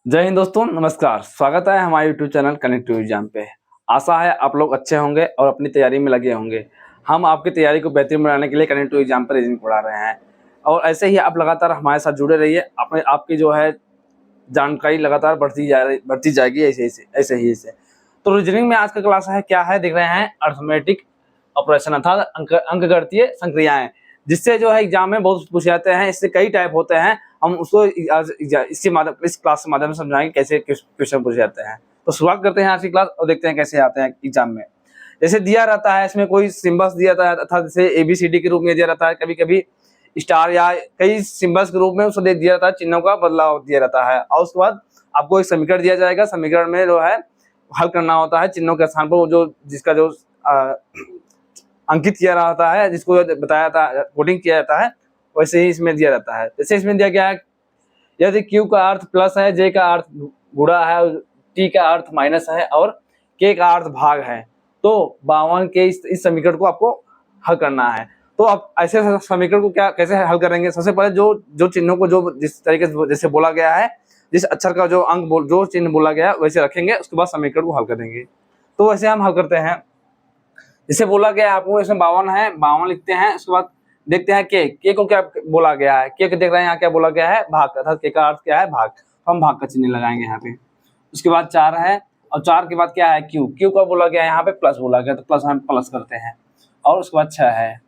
जय हिंद दोस्तों, नमस्कार। स्वागत है हमारे YouTube channel connect to exam पे। आशा है आप लोग अच्छे होंगे और अपनी तैयारी में लगे होंगे। हम आपकी तैयारी को बेहतरीन बनाने के लिए कनेक्ट टू एग्जाम पर रीजनिंग पढ़ा रहे हैं और ऐसे ही आप लगातार हमारे साथ जुड़े रहिए। अपने आपकी जो है जानकारी लगातार बढ़ती जाएगी ऐसे। तो रीजनिंग में आज का क्लास है क्या है, देख रहे हैं अर्थमेटिक ऑपरेशन अर्थात अंकगणितीय संक्रियाएं, जिससे जो है एग्जाम में बहुत पूछे जाते हैं। इससे कई टाइप होते हैं, हम उसको इस क्लास के माध्यम से समझाएंगे कैसे क्वेश्चन पूछे जाते हैं। तो शुरुआत करते हैं आज की क्लास और देखते हैं कैसे आते हैं एग्जाम में। जैसे दिया रहता है, इसमें कोई सिंबल्स दिया रहता है अर्थात जैसे ABCD के रूप में दिया रहता है, कभी कभी स्टार या कई सिंबल्स के रूप में उसको दिया रहता है, चिन्हों का बदलाव दिया रहता है। और उसके बाद आपको एक समीकरण दिया जाएगा। समीकरण में जो है हल करना होता है, चिन्हों के स्थान पर जो जिसका जो अंकित किया रहता है, जिसको बताया जाता है, कोडिंग किया जाता है, वैसे ही इसमें दिया रहता है। जैसे इसमें दिया गया है, यदि Q का अर्थ प्लस है, J का अर्थ गुणा है, T का अर्थ माइनस है और K का अर्थ भाग है, तो 52 के इस समीकरण को आपको हल करना है। तो आप ऐसे समीकरण को कैसे हल करेंगे? सबसे पहले जो चिन्हों को जो जिस तरीके से जैसे बोला गया है, जिस अक्षर का जो जो चिन्ह बोला गया है वैसे रखेंगे, उसके बाद समीकरण को हल करेंगे। तो वैसे हम हल करते हैं। जिसे बोला गया आपको, इसमें 52 है, 52 लिखते हैं। उसके बाद देखते हैं के को क्या बोला गया है। के देख रहे हैं यहाँ क्या बोला गया है, भाग, अर्थात के का अर्थ क्या है, भाग। तो हम भाग का चिन्ह लगाएंगे यहाँ पे। उसके बाद 4 है और 4 के बाद क्या है, क्यू का बोला गया है, यहाँ पे प्लस बोला गया, तो प्लस हम प्लस करते हैं। और उसके बाद 6 है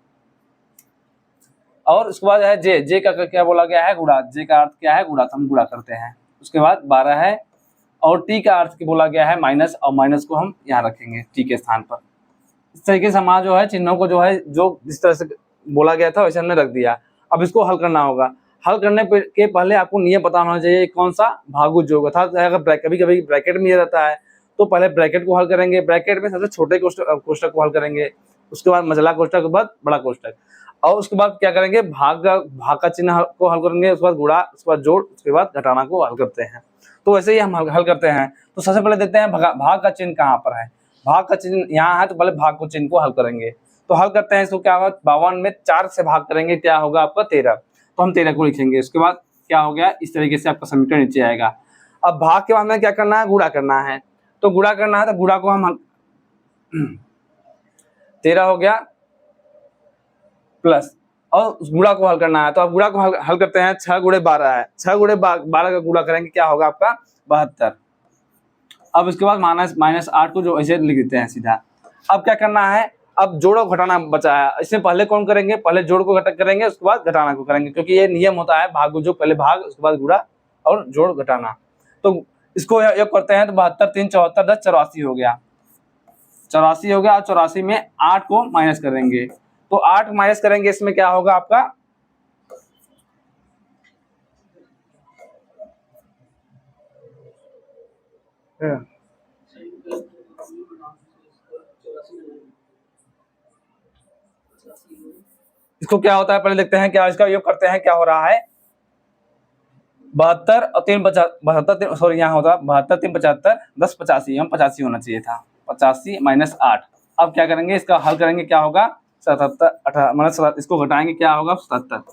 और उसके बाद है जे का क्या बोला गया है, गुणा। जे का अर्थ क्या है, गुणा, तो हम गुणा करते हैं। उसके बाद 12 है और टी का अर्थ की बोला गया है माइनस, और माइनस को हम यहाँ रखेंगे टी के स्थान पर। इस तरीके से हमारा जो है चिन्हों को जो है जो जिस तरह से बोला गया था वैसे हमने रख दिया। अब इसको हल करना होगा। हल करने के पहले आपको नियम पता होना चाहिए कौन सा भागु योग, अर्थात अगर कभी कभी ब्रैकेट में रहता है तो पहले ब्रैकेट को हल करेंगे। ब्रैकेट में सबसे छोटे कोष्टक को हल करेंगे, उसके बाद मझला कोष्टक के बाद बड़ा कोष्टक, और उसके बाद क्या करेंगे, भाग का चिन्ह को हल करेंगे, उसके बाद गुणा, उसके बाद जोड़, उसके बाद घटाना को हल करते हैं। तो वैसे ही हम हल करते हैं। तो सबसे पहले देखते हैं भाग का चिन्ह कहाँ पर है। भाग का चिन्ह यहाँ है, तो पहले भाग को चिन्ह को हल करेंगे। तो हल करते हैं। इसको क्या होगा, 52 में 4 से भाग करेंगे, क्या होगा आपका 13। तो हम 13 को लिखेंगे। उसके बाद क्या हो गया, इस तरीके से आपका समीकरण नीचे आएगा। अब भाग के बाद में क्या करना है, गुणा करना है। तो गुणा करना है, तो गुणा को हम 13 हो गया प्लस, और उस गुणा को हल करना है। तो अब गुणा को हल करते हैं। 6 गुणे 12 है, 6 गुणे 12 का गुणा करेंगे, क्या होगा आपका 72। अब इसके बाद माइनस 8 को जो ऐसे लिख देते हैं सीधा। अब क्या करना है, अब जोड़ और घटाना बचा है। इसमें पहले कौन करेंगे, पहले जोड़ को घटक करेंगे, उसके बाद घटाना को करेंगे, क्योंकि ये नियम होता है भागु जो, पहले भाग उसके बाद गुणा और जोड़ घटाना। तो इसको योग करते हैं, तो 72 3 74 10 84 हो गया, 84 हो गया। और 84 में 8 को माइनस करेंगे, तो 8 माइनस करेंगे, इसमें क्या होगा आपका इसको क्या होता है पहले देखते हैं, क्या इसका योग करते हैं, क्या हो रहा है। 72 और 3 72, सॉरी यहाँ होता 72 3 75 10 85, हम 85 होना चाहिए था। 85 माइनस 8। अब क्या करेंगे, इसका हल करेंगे, क्या होगा 77 18 मतलब इसको घटाएंगे, क्या होगा 77,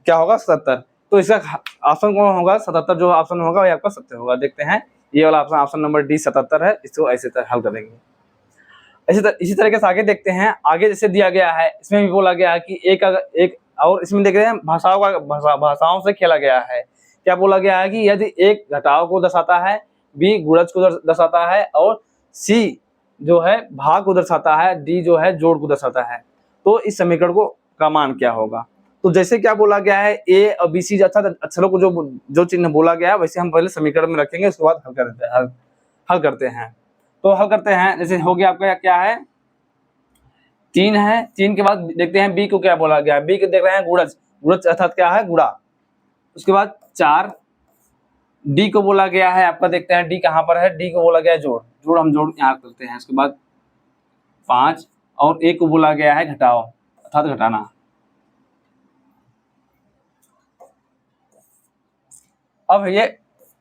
क्या होगा 77। तो इसका ऑप्शन कौन होगा, 77 जो ऑप्शन होगा वही आपका सत्य होगा। देखते हैं, ये वाला ऑप्शन नंबर डी 77 है। इसको ऐसे हल करेंगे। इसी तरीके से आगे देखते हैं। आगे जैसे दिया गया है, इसमें भी बोला गया है कि एक और इसमें देख रहे हैं भाषाओं से खेला गया है। क्या बोला गया है कि यदि एक घटाव को दर्शाता है, बी गुणज को दर्शाता है, और सी जो है भाग को दर्शाता है, डी जो है जोड़ को दर्शाता है, तो इस समीकरण को का मान क्या होगा। तो जैसे क्या बोला गया है, ए और बी सी अक्षरों को जो चिन्ह बोला गया है वैसे हम पहले समीकरण में रखेंगे, उसके बाद हल करते हैं। तो हल करते हैं। जैसे हो गया आपका क्या है, 3 है। 3 के बाद देखते हैं बी को क्या बोला गया है। बी को देख रहे हैं गुणज अर्थात क्या है, गुणा। उसके बाद 4, डी को बोला गया है आपका, देखते हैं डी कहाँ पर है। डी को बोला गया है जोड़, हम जोड़ यहाँ करते हैं। उसके बाद 5 और ए को बोला गया है घटाओ अर्थात घटाना। अब ये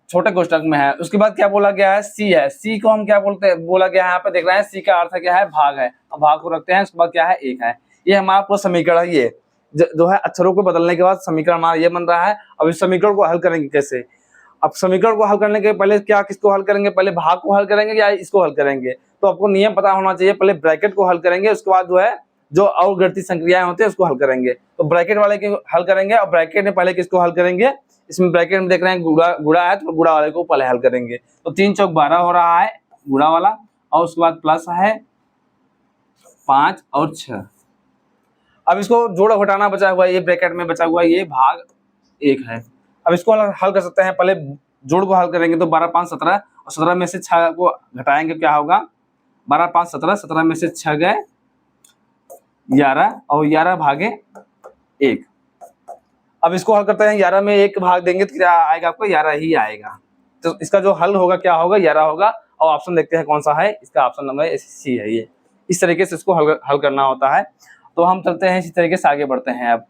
छोटे कोष्टक में है। उसके बाद क्या बोला गया है, सी है। सी को हम क्या बोला गया है, यहाँ पे देख रहे हैं, सी का अर्थ क्या है, भाग है। अब भाग को रखते हैं। उसके बाद क्या है, 1 है। ये हमारा पूरा समीकरण है। ये जो है अक्षरों को बदलने के बाद समीकरण हमारा ये बन रहा है। अब इस समीकरण को हल करेंगे कैसे। अब समीकरण को हल करने के पहले क्या किसको हल करेंगे, पहले भाग को हल करेंगे या इसको हल करेंगे। तो आपको नियम पता होना चाहिए, पहले ब्रैकेट को हल करेंगे, उसके बाद जो है जो अवगणित संक्रियाएं होती है उसको हल करेंगे। तो ब्रैकेट वाले के हल करेंगे और ब्रैकेट में पहले किसको हल करेंगे, इसमें ब्रैकेट में देख रहे हैं गुणा है तो गुणा वाले को पहले हल करेंगे। तो 3 चौक 12 हो रहा है गुणा वाला, और उसके बाद प्लस है 5 और 6। अब इसको जोड़ घटाना बचा हुआ है, ये ब्रैकेट में बचा हुआ है, ये भाग 1 है। अब इसको हल कर सकते हैं, पहले जोड़ को हल करेंगे तो 12 5 17 और 17 में से 6 को घटाएंगे क्या होगा, 12 5 17, 17 में से 6 गए 11 और 11 भागे 1। अब इसको हल करते हैं, 11 में 1 भाग देंगे तो क्या आएगा आपको, 11 ही आएगा। तो इसका जो हल होगा क्या होगा, 11 होगा। और ऑप्शन देखते हैं कौन सा है, इसका ऑप्शन नंबर सी है। ये इस तरीके से इसको हल करना होता है। तो हम चलते हैं इसी तरीके से आगे बढ़ते हैं। अब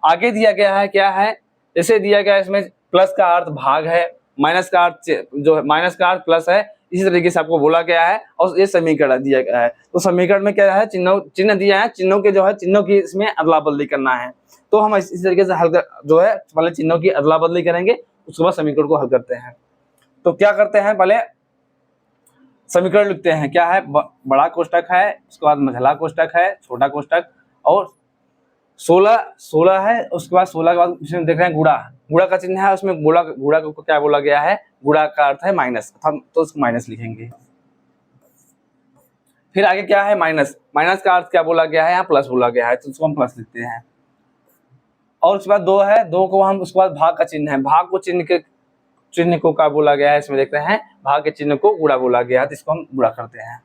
आगे दिया गया है क्या है, जैसे दिया गया है इसमें प्लस का अर्थ भाग है, माइनस का अर्थ जो है माइनस का अर्थ प्लस है, इसी तरीके से आपको बोला गया है। और ये समीकरण दिया गया है, तो समीकरण में क्या है, चिन्ह दिया है, चिन्हों के जो है चिन्हों की इसमें अदला बदली करना है। तो हम इस तरीके से हल जो है पहले चिन्हों की अदला बदली करेंगे, उसके बाद समीकरण को हल करते हैं। तो क्या करते हैं, पहले समीकरण लिखते हैं, क्या है, बड़ा कोष्टक है, उसके बाद मझला कोष्टक है, छोटा कोष्टक, और 16 है, उसके बाद 16 के बाद इसमें देख रहे हैं गुणा का चिन्ह है, उसमें गुणा को क्या बोला गया है, गुणा का अर्थ है माइनस, तो उसको माइनस लिखेंगे। फिर आगे क्या है, माइनस का अर्थ क्या बोला गया है, यहाँ प्लस बोला गया है, तो उसको हम प्लस लिखते हैं। और उसके बाद 2 है, 2 को हम उसके बाद भाग का चिन्ह है, भाग को चिन्ह को क्या बोला गया है, इसमें देखते हैं भाग के चिन्ह को गुणा बोला गया है, तो इसको हम गुणा करते हैं।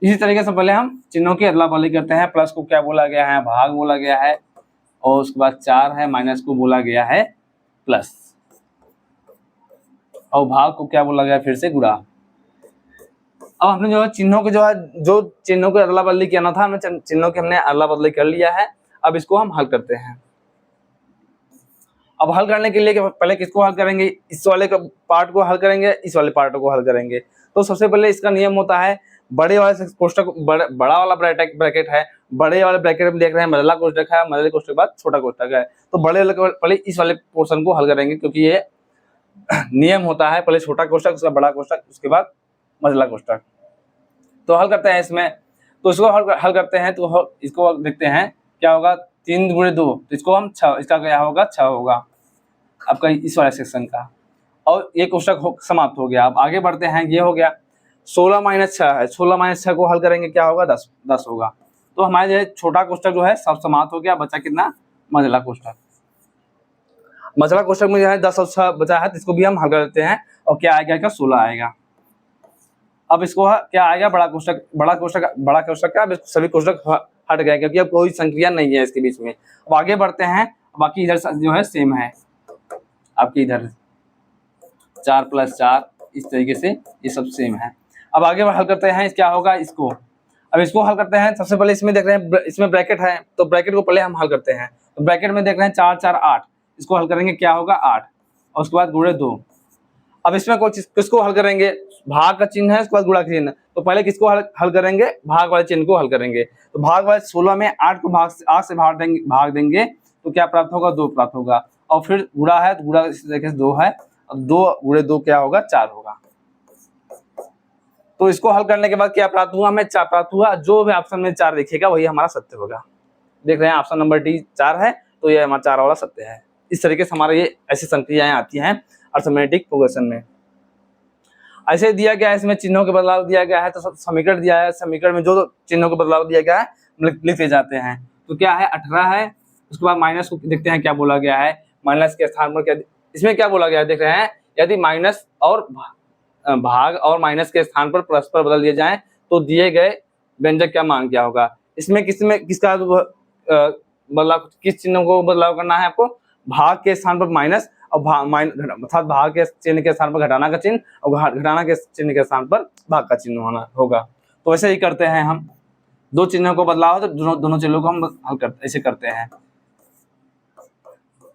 इसी तरीके से पहले हम चिन्हों की अदला बदली करते हैं। प्लस को क्या बोला गया है, भाग बोला गया है, और उसके बाद 4 है, माइनस को बोला गया है प्लस, और भाग को क्या बोला गया फिर से गुणा। अब हमने जो है चिन्हों के जो चिन्हों की अदला बदली किया था, हमने चिन्हों की हमने अदला बदली कर लिया है। अब इसको हम हल करते हैं। अब हल करने के लिए पहले किसको हल करेंगे, इस वाले पार्ट को हल करेंगे, इस वाले पार्ट को हल करेंगे। तो सबसे पहले इसका नियम होता है, बड़े वाले कोष्टक बड़ा वाला ब्रैकेट है, बड़े वाले ब्रैकेट में देख रहे हैं मझला कोष्टक है, मझले कोष्टक के बाद छोटा कोष्टक है। तो बड़े वाले पहले इस वाले पोर्शन को हल करेंगे, क्योंकि ये नियम होता है, पहले छोटा कोष्टक, उसका बड़ा कोष्टक, उसके बाद मझला कोष्टक। तो हल करते हैं इसमें, तो इसको हल करते हैं, तो इसको देखते हैं क्या होगा, 3 गुणे 2, तो इसको हम 6, इसका क्या होगा 6 होगा आपका इस वाले सेक्शन का, और ये कोष्टक समाप्त हो गया। अब आगे बढ़ते हैं, ये हो गया 16 माइनस 6 है, 16 माइनस 6 को हल करेंगे क्या होगा, 10 होगा। तो हमारे छोटा कोष्टक जो है सब समाप्त हो गया, बचा कितना, मझला कोष्टक। मझला कोष्टक में जो है 10 और 6 बचा है, तो इसको भी हम हल कर देते हैं, और क्या आएगा, क्या 16 आएगा। अब इसको क्या आएगा, बड़ा कोष्टक का सभी कोष्टक हट गए, क्योंकि अब कोई संक्रिया नहीं है इसके बीच में। अब आगे बढ़ते हैं, बाकी इधर जो है सेम है आपकी, इधर 4 + 4, इस तरीके से ये सब सेम है। अब आगे हल करते हैं, क्या होगा इसको। अब इसको हल करते हैं, सबसे पहले इसमें देख रहे हैं इसमें ब्रैकेट है, तो ब्रैकेट को पहले हम हल करते हैं। तो ब्रैकेट में देख रहे हैं 4 4 8, इसको हल करेंगे क्या होगा 8, और उसके बाद गुणे 2। अब इसमें किसको हल करेंगे, भाग का चिन्ह है, उसके बाद गुणा का चिन्ह, तो पहले किसको हल करेंगे, भाग वाले चिन्ह को हल करेंगे। तो भाग वाले 16 में 8 को 8 से भाग देंगे, तो क्या प्राप्त होगा, 2 प्राप्त होगा। और फिर गुणा है, तो गुणा इस तरीके से 2 है, और 2 गुणे 2 क्या होगा, 4 होगा। तो इसको हल करने के बाद क्या प्राप्त हुआ, हमें 4 प्राप्त हुआ। जो भी ऑप्शन में 4 दिखेगा वही हमारा सत्य होगा। देख रहे हैं ऑप्शन नंबर डी 4 है, तो ये हमारा 4 वाला सत्य है। इस तरीके से हमारे ये ऐसी संक्रियाएं आती हैं अरिथमेटिक प्रोग्रेशन में। ऐसे दिया गया है, इसमें चिन्हों के बदलाव दिया गया है, तो समीकरण दिया है, समीकरण में जो चिन्हों के बदलाव दिया गया है लिखते जाते हैं। तो क्या है, 18 है, उसके बाद माइनस को देखते हैं क्या बोला गया है, माइनस के स्थान पर क्या, इसमें क्या बोला गया है, देख रहे हैं, यदि माइनस और भाग और माइनस के स्थान पर परस्पर बदल दिए जाएं, तो दिए गए व्यंजक का मान क्या होगा। इसमें किसका बदलाव, किस चिन्ह को बदलाव करना है आपको, भाग के स्थान पर माइनस, और अर्थात भाग के चिन्ह के स्थान पर घटाना का चिन्ह, और घटाना के चिन्ह के स्थान पर भाग का चिन्ह होगा। तो ऐसे ही करते हैं हम, दो चिन्हों को बदलाव हो तो दोनों चिन्हों को हम ऐसे करते हैं।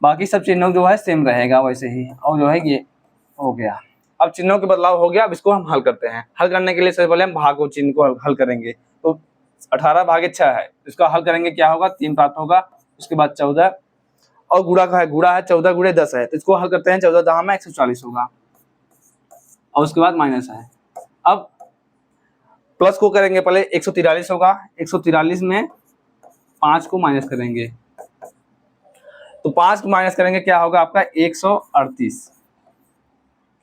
बाकी सब चिन्हों जो है सेम रहेगा वैसे ही, और जो है ये हो गया। अब चिन्हों के बदलाव हो गया, अब इसको हम हल करते हैं। हल करने के लिए सबसे पहले हम भाग को चिन्ह को हल करेंगे। तो 18 भागे 6 है, इसका हल करेंगे क्या होगा, 3 प्राप्त होगा, उसके बाद 14, और गुणा का है, गुणा है 14 गुणे 10 है, तो इसको हल करते हैं 14 10 में 140 होगा, और उसके बाद माइनस है। अब प्लस को करेंगे पहले 143 होगा, 143 में 5 को माइनस करेंगे, तो 5 को माइनस करेंगे क्या होगा आपका 138,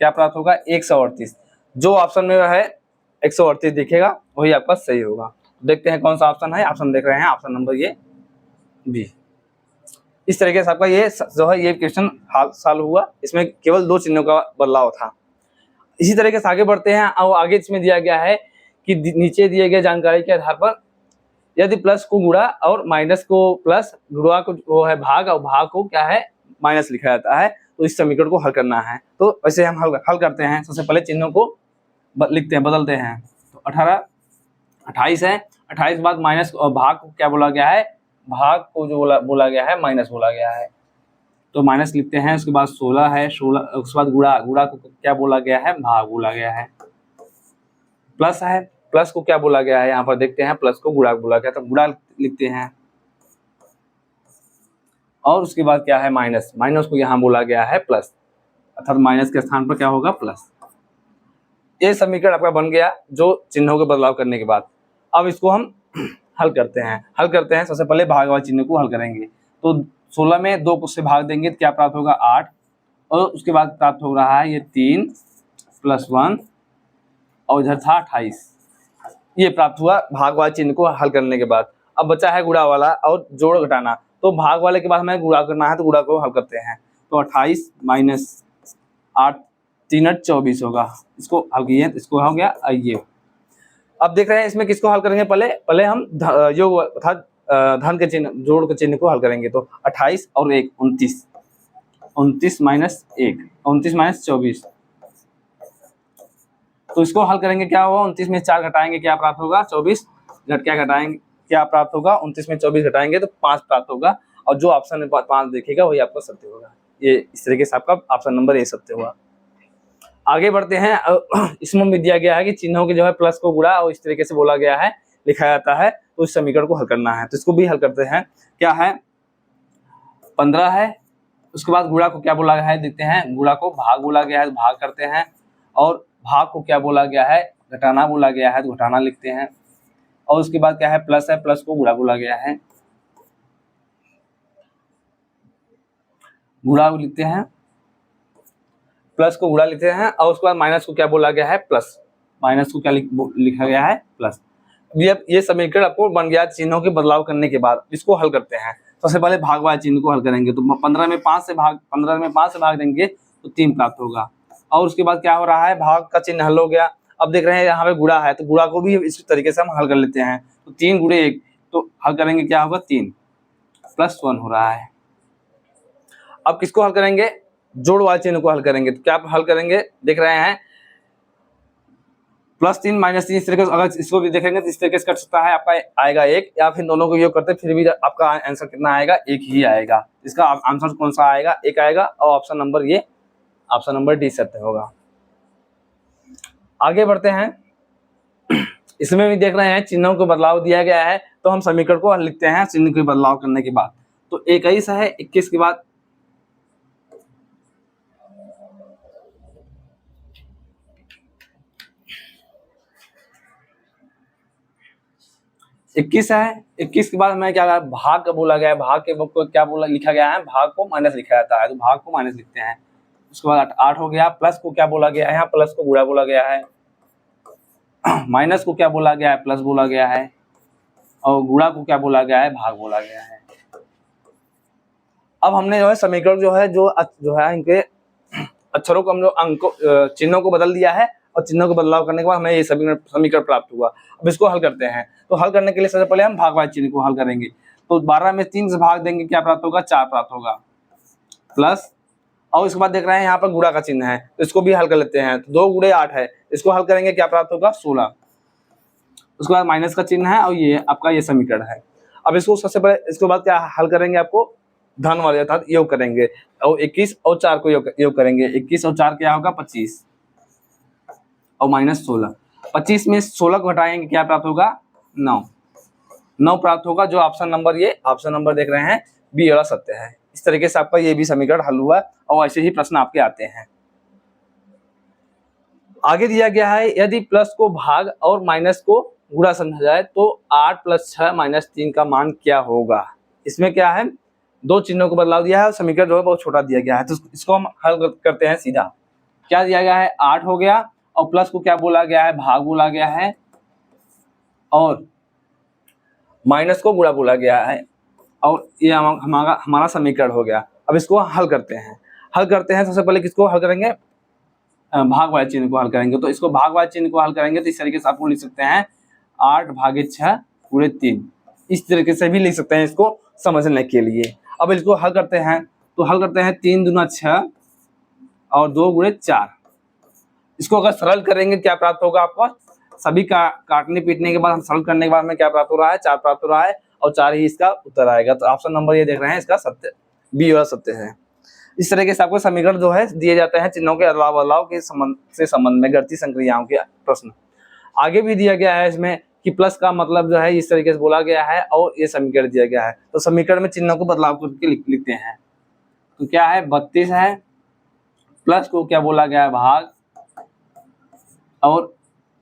क्या प्राप्त होगा 138। जो ऑप्शन में है 138 दिखेगा वही आपका सही होगा। देखते हैं कौन सा ऑप्शन है, ऑप्शन देख रहे हैं, ऑप्शन नंबर ये बी। इस तरीके से आपका ये जो है ये क्वेश्चन सॉल्व हुआ, इसमें केवल 2 चिन्हों का बदलाव था। इसी तरीके से आगे बढ़ते हैं, और आगे इसमें दिया गया है कि नीचे दिए गए जानकारी के आधार पर यदि प्लस को गुणा और माइनस को प्लस, गुणा को वो है भाग और भाग को क्या है माइनस लिखा जाता है, तो इस समीकरण को हल करना है। तो वैसे हम हल करते हैं। सबसे पहले चिन्हों को लिखते हैं, बदलते हैं। तो 28 है, 28 के बाद माइनस भाग को क्या बोला गया है, भाग को जो बोला गया है माइनस बोला गया है, तो माइनस लिखते हैं। उसके बाद 16 है, 16 उसके बाद गुणा, गुणा को क्या बोला गया है, भाग बोला गया है। प्लस है, प्लस को क्या बोला गया है, यहाँ पर देखते हैं प्लस को गुणा बोला गया, तो गुणा लिखते हैं। और उसके बाद क्या है माइनस, माइनस को यहाँ बोला गया है प्लस, अर्थात माइनस के स्थान पर क्या होगा प्लस। ये समीकरण आपका बन गया जो चिन्हों के बदलाव करने के बाद। अब इसको हम हल करते हैं। सबसे पहले भाग वाले चिन्ह को हल करेंगे। तो 16 में 2 से भाग देंगे तो क्या प्राप्त होगा 8, और उसके बाद प्राप्त हो रहा है ये 3 + 1, और इधर था 28। ये प्राप्त हुआ भाग वाले चिन्ह को हल करने के बाद। अब बचा है गुणा वाला और जोड़ घटाना। तो भाग वाले के बाद हमें गुणा करना है, तो गुणा को हल करते हैं। तो 28 - 8 3 × 24 होगा। इसको हल किए तो इसको हो गया ये। अब देख रहे हैं इसमें किसको हल करेंगे, पहले हम योग अर्थात धन के चिन्ह, जोड़ के चिन्ह को हल करेंगे। तो 28 और 1 29, 29 - 1 29 - 24, तो इसको हल करेंगे क्या होगा, 29 में 4 घटाएंगे क्या प्राप्त होगा 24, घट क्या घटाएंगे क्या प्राप्त होगा, 29 में 24 घटाएंगे तो 5 प्राप्त होगा, और जो ऑप्शन में 5 देखेगा वही आपका सत्य होगा। ये इस तरीके से आपका ऑप्शन नंबर ए सत्य हुआ। आगे बढ़ते हैं। इसमें भी दिया गया है कि चिन्हों के जो है प्लस को गुणा और इस तरीके से बोला गया है, लिखा जाता है, तो इस समीकरण को हल करना है। तो इसको भी हल करते हैं। क्या है 15 है, उसके बाद गुणा को क्या बोला गया है देखते हैं, गुणा को भाग बोला गया है तो भाग करते हैं, और भाग को क्या बोला गया है घटाना बोला गया है तो घटाना लिखते हैं, और उसके बाद क्या है प्लस है, प्लस को गुणा बोला गया है, गुणा लिखते हैं, प्लस को गुणा लिखते हैं, और उसके बाद माइनस को क्या बोला गया है प्लस, माइनस को क्या लिखा गया है प्लस। ये समीकरण आपको बन गया चिन्हों के बदलाव करने के बाद। इसको हल करते हैं। सबसे पहले भाग वाले चिन्ह को हल करेंगे। तो 15 में 5 से भाग देंगे तो 3 प्राप्त होगा, और उसके बाद क्या हो रहा है भाग का चिन्ह हल हो गया। अब देख रहे हैं यहाँ पे गुणा है, तो गुणा को भी इस तरीके से हम हल कर लेते हैं। तो 3 × 1, तो हल करेंगे क्या होगा 3 + 1 हो रहा है। अब किसको हल करेंगे, जोड़ वाले चिन्ह को हल करेंगे। तो क्या आप हल करेंगे देख रहे हैं, +3 - 3, इस तरीके से अगर इसको भी देखेंगे तो इस तरीके से कर सकता है, आपका आएगा 1, या फिर दोनों को योग करते फिर भी आपका आंसर कितना आएगा 1 ही आएगा। इसका आंसर कौन सा आएगा 1 आएगा, और ऑप्शन नंबर ये ऑप्शन नंबर डी सत्य होगा। आगे बढ़ते हैं। इसमें भी देख रहे हैं चिन्हों को बदलाव दिया गया है, तो हम समीकरण को लिखते हैं चिन्ह के बदलाव करने के बाद। तो 21 है, 21 के बाद 21 है, 21 के बाद हमें क्या भाग का बोला गया है, भाग के को क्या बोला लिखा गया है, भाग को माइनस लिखा जाता है, तो भाग को माइनस लिखते हैं। उसके बाद 8 हो गया। प्लस को क्या बोला गया है, यहाँ प्लस को गुणा बोला गया है, माइनस को क्या बोला गया है प्लस बोला गया है, और गुणा को क्या बोला गया है भाग बोला गया है। अब हमने जो है समीकरण जो है इनके अक्षरों को हम लोग अंकों चिन्हों को बदल दिया है, और चिन्हों को बदलाव करने के बाद हमें ये समीकरण प्राप्त हुआ। अब इसको हल करते हैं। तो हल करने के लिए सबसे पहले हम भाग वाले चिन्ह को हल करेंगे। तो 12 में 3 से भाग देंगे क्या प्राप्त होगा 4 प्राप्त होगा, प्लस, और इसके बाद देख रहे हैं यहाँ पर गुणा का चिन्ह है, तो इसको भी हल कर लेते हैं। तो 2 × 8 है, इसको हल करेंगे क्या प्राप्त होगा 16। उसके बाद माइनस का चिन्ह है, और ये आपका ये समीकरण है। अब इसको सबसे पहले इसके बाद क्या हल करेंगे, आपको धन वाले अर्थात योग करेंगे, और 21 और 4 को योग करेंगे। 21 और 4 क्या होगा 25, और -16। 25 में 16 को घटाएंगे क्या प्राप्त होगा 9 प्राप्त होगा। जो ऑप्शन नंबर देख रहे हैं बी वाला सत्य है। इस तरीके से आपका ये भी समीकरण हल हुआ और ऐसे ही प्रश्न आपके आते हैं। आगे दिया गया है यदि प्लस को भाग और माइनस को गुणा समझा जाए तो 8 + 6 - 3 का मान क्या होगा। इसमें क्या है, दो चिन्हों को बदलाव दिया है और समीकरण जो है बहुत छोटा दिया गया है, तो इसको हम हल करते हैं सीधा। क्या दिया गया है, 8 हो गया और प्लस को क्या बोला गया है, भाग बोला गया है और माइनस को गुणा बोला गया है और ये हमारा समीकरण हो गया। अब इसको हल करते हैं। सबसे पहले किसको हल करेंगे, भाग वाले चिन्ह को हल करेंगे। तो इसको भाग वाले चिन्ह को हल करेंगे तो इस तरीके से आपको लिख सकते हैं 8/6 इस तरीके से भी लिख सकते हैं इसको समझने के लिए। अब इसको हल करते हैं तो हल करते हैं 3 दूना 6 और 2 गुणे 4। इसको अगर सरल करेंगे क्या प्राप्त होगा आपको, सभी का काटने पीटने के बाद हम सरल करने के बाद में क्या प्राप्त हो रहा है, 4 प्राप्त हो रहा है और 4 ही इसका उत्तर आएगा। तो ऑप्शन नंबर ये देख रहे हैं इसका सत्य, बी वाला सत्य है। इस तरीके से आपको समीकरण जो है दिए जाते हैं चिन्हों के अलाव बदलाव के संबंध में गणितीय संक्रियाओं के प्रश्न। आगे भी दिया गया है इसमें कि प्लस का मतलब जो है इस तरीके से बोला गया है और ये समीकरण दिया गया है। तो समीकरण में चिन्हों को बदलाव करके लिखते हैं। तो क्या है, 32 है, प्लस को क्या बोला गया है, भाग, और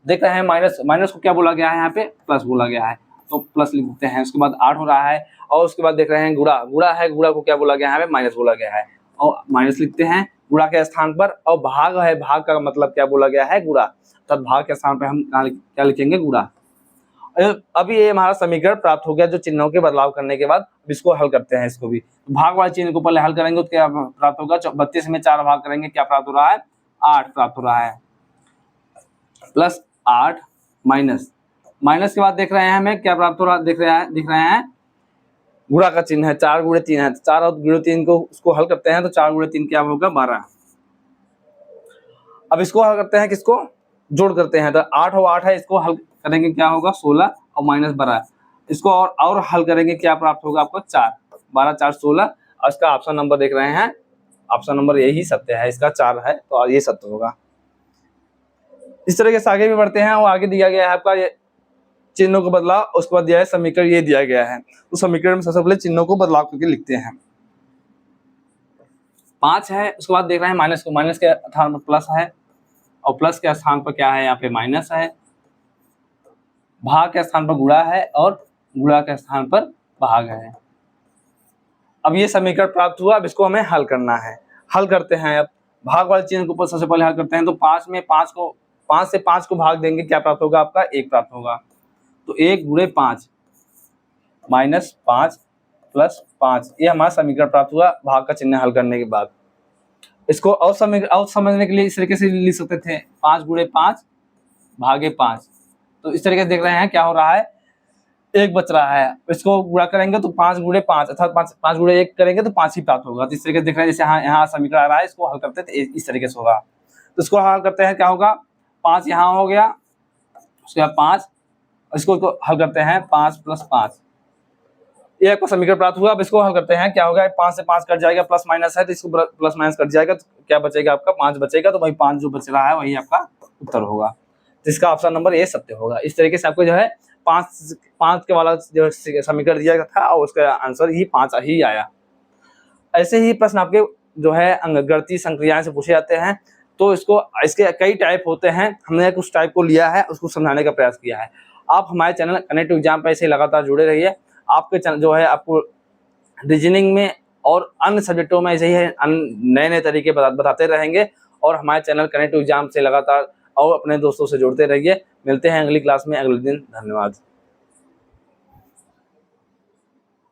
देख रहे हैं माइनस को क्या बोला गया है, यहाँ पे प्लस बोला गया है तो प्लस लिख देते हैं। उसके बाद 8 हो रहा है और उसके बाद देख रहे हैं गुणा है, गुणा को क्या बोला गया है, यहाँ पे माइनस बोला गया है और माइनस लिखते हैं गुणा के स्थान पर। और भाग है, भाग का मतलब क्या बोला गया है, गुणा, तब भाग के स्थान पर हम क्या लिखेंगे, गुणा। अभी ये हमारा समीकरण प्राप्त हो गया जो चिन्हों के बदलाव करने के बाद इसको हल करते हैं। इसको भी भाग वाले चिन्ह को पहले हल करेंगे तो क्या प्राप्त होगा, 32 में 4 भाग करेंगे क्या प्राप्त हो रहा है, 8 प्राप्त हो रहा है, प्लस 8 माइनस के बाद देख रहे हैं हमें क्या प्राप्त हो रहा है, दिख रहे हैं गुणा का चिन्ह है, 4 गुणे 3 है, 4 और गुणे 3 को उसको हल करते हैं तो 4 गुणे 3 क्या होगा, 12। अब इसको हल करते हैं, किसको जोड़ करते हैं, तो 8 और 8 है, इसको हल करेंगे क्या होगा, 16 और माइनस 12। इसको और हल करेंगे क्या प्राप्त होगा आपको, 4, 12 4 16 और इसका ऑप्शन नंबर देख रहे हैं, ऑप्शन नंबर यही सत्य है, इसका 4 है तो ये सत्य होगा। इस तरीके से आगे भी बढ़ते हैं और आगे दिया गया है आपका ये चिन्हों को बदलाव, उसके बाद दिया है समीकरण, ये दिया गया है। तो समीकरण में सबसे पहले चिन्हों को बदलाव करके लिखते हैं। 5 है, उसके बाद देख रहे हैं माइनस को, माइनस के स्थान पर प्लस है और प्लस के स्थान पर क्या है, यहाँ पे माइनस है, भाग के स्थान पर गुणा है और गुणा के स्थान पर भाग है। अब ये समीकरण प्राप्त हुआ, अब इसको हमें हल करना है। हल करते हैं, अब भाग वाले चिन्ह को सबसे पहले हल करते हैं तो 5 से 5 को भाग देंगे क्या प्राप्त होगा आपका, 1 प्राप्त होगा। तो 1 गुणे 5 माइनस 5 प्लस 5, ये हमारा समीकरण प्राप्त हुआ भाग का चिन्ह हल करने के बाद। इसको और समझने के लिए इस तरीके से लिख सकते थे, 5 गुणे 5 भागे 5। तो इस तरीके से देख रहे हैं क्या हो रहा है, 1 बच रहा है, इसको गुणा करेंगे तो 5 गुणे 5 अर्थात 5 गुणे 1 करेंगे तो 5 ही प्राप्त होगा। तो इस तरीके से देख रहे हैं, जैसे यहाँ समीकरण आ रहा है, इसको हल करते थे इस तरीके से होगा। तो इसको हल करते हैं, क्या होगा, 5 यहाँ हो गया, उसके बाद 5, इसको हल करते हैं 5 प्लस 5, ये आपको समीकरण प्राप्त हुआ। अब इसको हल करते हैं, क्या होगा, 5 से 5 कट जाएगा, प्लस माइनस है तो इसको प्लस माइनस कट जाएगा तो क्या बचेगा आपका, 5 बचेगा। तो भाई 5 जो बच रहा है वही आपका उत्तर होगा, जिसका ऑप्शन नंबर ये सत्य होगा। इस तरीके से आपको जो है 5 के वाला जो समीकरण दिया गया था और उसका आंसर ही 5 ही आया। ऐसे ही प्रश्न आपके जो है गणितीय संक्रियाएं से पूछे जाते हैं। तो इसके कई टाइप होते हैं, हमने कुछ टाइप को लिया है, उसको समझाने का प्रयास किया है। आप हमारे चैनल कनेक्ट टू एग्जाम पे ऐसे ही लगातार जुड़े रहिए। आपके चैनल जो है आपको रीजनिंग में और अन्य सब्जेक्टों में ऐसे ही नए तरीके बताते रहेंगे और हमारे चैनल कनेक्ट टू एग्जाम से लगातार और अपने दोस्तों से जुड़ते रहिए। मिलते हैं अगली क्लास में अगले दिन। धन्यवाद।